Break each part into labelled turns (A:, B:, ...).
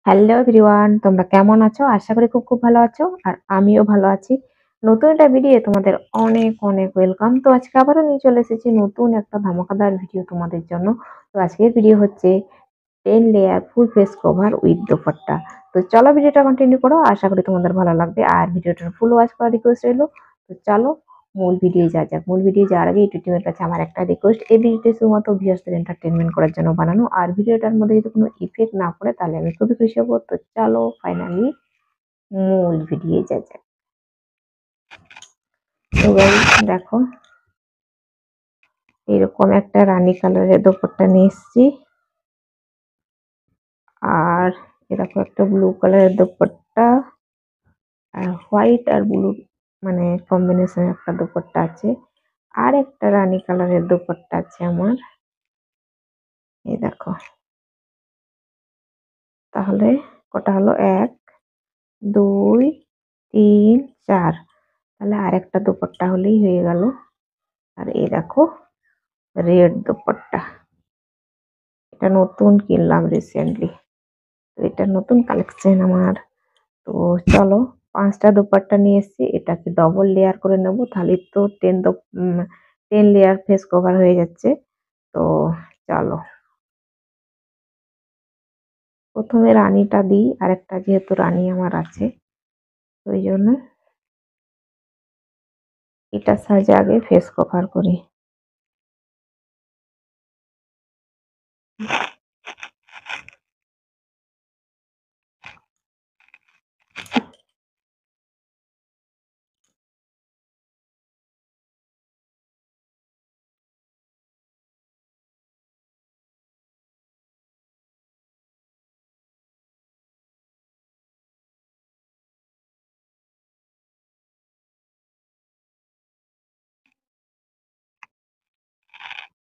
A: Hello everyone, তোমরা কেমন আছো? আশা করি খুব ভালো আছো। আর আমিও ভালো আছি। নতুন একটা ভিডিও তোমাদের অনেক ওয়েলকাম। তো আজকে আবারও নিয়ে চলে এসেছি নতুন একটা ধামাকাদার ভিডিও তোমাদের জন্য। তো আজকের ভিডিও হচ্ছে 10 layer full face cover with dupatta. তো চলো ভিডিওটা কন্টিনিউ করো, আশা করি তোমাদের ভালো লাগবে। আর ভিডিওটার ফুল ওয়াচ করার রিকোয়েস্ট রইলো। তো চলো মূল ভিডিও যাওয়া যাক। মূল ভিডিও যাওয়ার আগে ইউটিউব টিমের কাছে আমার একটা রিকোয়েস্ট, এই ভিডিওটি শুধুমাত্র ভিউয়ার্সদের এন্টারটেনমেন্ট করার জন্য বানানো। আর ভিডিওটার মধ্যে যদি কোনো ইফেক্ট না পড়ে তাহলে আমি খুবই খুশি হবো। তো চলো ফাইনালি মূল ভিডিও যাওয়া যাক। তো গাইস দেখো, এরকম একটা রানী কালারের দোপাট্টা নিয়ে এসেছি। আর এরকম একটা ব্লু কালারের দোপাট্টা, আর হোয়াইট আর ব্লু মানে কম্বিনেশন একটা দোপাট্টা আছে। আর একটা রানী কালারের দোপাট্টা আছে আমার। এই দেখো, তাহলে কটা হলো? 1 2 3 4। তাহলে আরেকটা দোপাট্টা হলেই হয়ে গেল। আর এই দেখো রেড দোপাট্টা, এটা নতুন কিনলাম রিসেন্টলি। তো এটা নতুন কালেকশন আমার। তো চলো 5টা দোপাট্টা নিয়ে এসেছি, এটাকে ডবল লেয়ার করে নেব, তাহলে তো 10 লেয়ার ফেস কভার হয়ে যাচ্ছে। তো চলো প্রথমে রানীটা দিই, আরেকটা যেহেতু রানী আমার আছে ওই জন্য এটার সাহায্যে আগে ফেস কভার করি।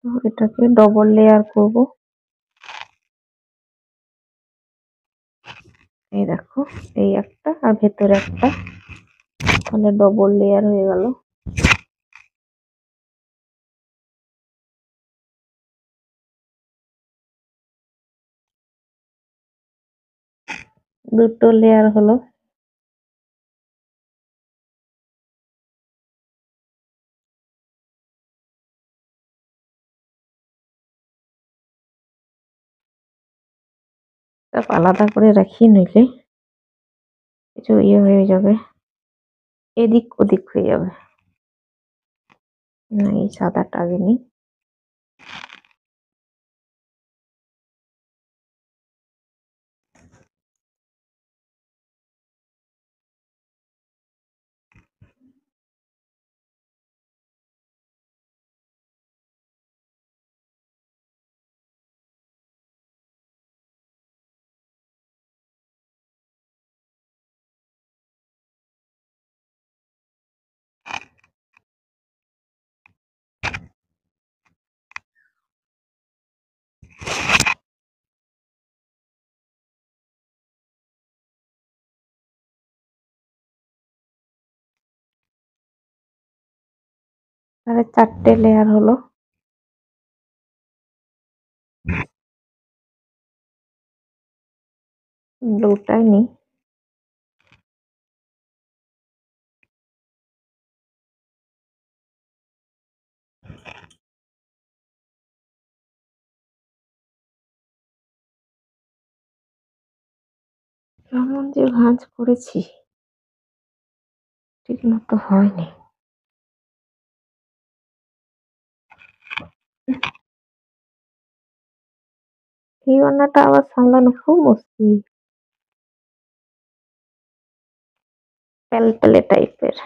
A: তো এটাকে ডবল লেয়ার করব। এই দেখো, এই একটা আর ভেতরে একটা, তাহলে ডবল লেয়ার হয়ে গেল। দুটো লেয়ার হলো। সব আলাদা করে রাখি, নইলে কিছু ইয়ে হয়ে যাবে, এদিক ওদিক হয়ে যাবে। না, এই সাদাটা আগে নিই। তাহলে 4টে লেয়ার হলো। ব্লুটাই নিই। কেমন যে ভাঁজ করেছি, ঠিক মতো হয়নি। এই ওড়নাটা আবার সামলানো খুব মুশকিল, প্যালপেলে টাইপের।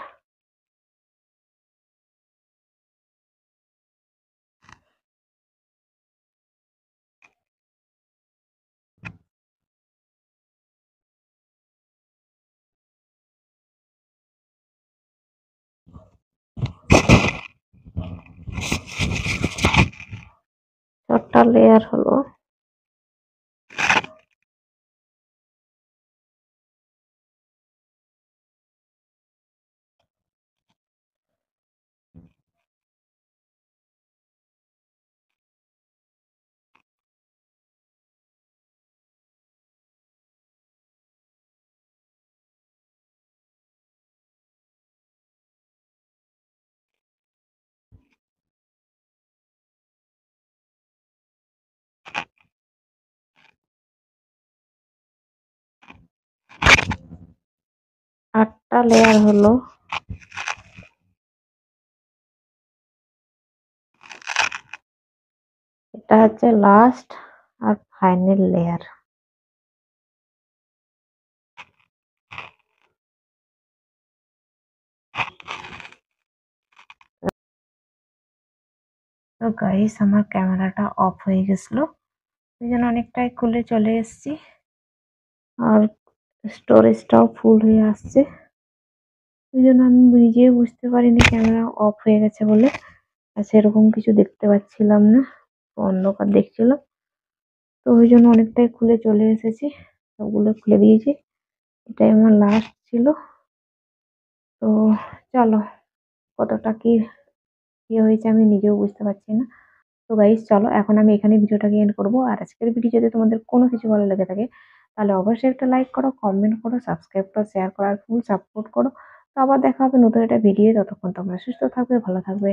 A: ছটা লেয়ার হলো। 8টা লেয়ার হলো। এটা হচ্ছে লাস্ট আর ফাইনাল লেয়ার। তো গাইস আমার ক্যামেরাটা অফ হয়ে গেছিল, ওই জন্য অনেকটাই খুলে চলে এসেছি। আর স্টোরেজটাও ফুল হয়ে আসছে, ওই জন্য আমি নিজেও বুঝতে পারিনি ক্যামেরা অফ হয়ে গেছে বলে। আর সেরকম কিছু দেখতে পাচ্ছিলাম না, অন্ধকার দেখছিলাম। তো ওই জন্য অনেকটাই খুলে চলে এসেছি, সবগুলো খুলে দিয়েছি। এটাই আমার লাস্ট ছিল। তো চলো, কতটা কি ইয়ে হয়েছে আমি নিজেও বুঝতে পারছি না। তো গাইস চলো, এখন আমি এখানে ভিডিওটাকে এন্ড করবো। আর আজকের ভিডিও যদি তোমাদের কোনো কিছু ভালো লেগে থাকে, তাহলে অবশ্যই একটা লাইক করো, কমেন্ট করো, সাবস্ক্রাইব করো, শেয়ার করো আর ফুল সাপোর্ট করো। তো আবার দেখা হবে নতুন একটা ভিডিও। ততক্ষণ তোমরা সুস্থ থাকবে, ভালো থাকবে।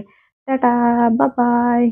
A: Tata, bye bye.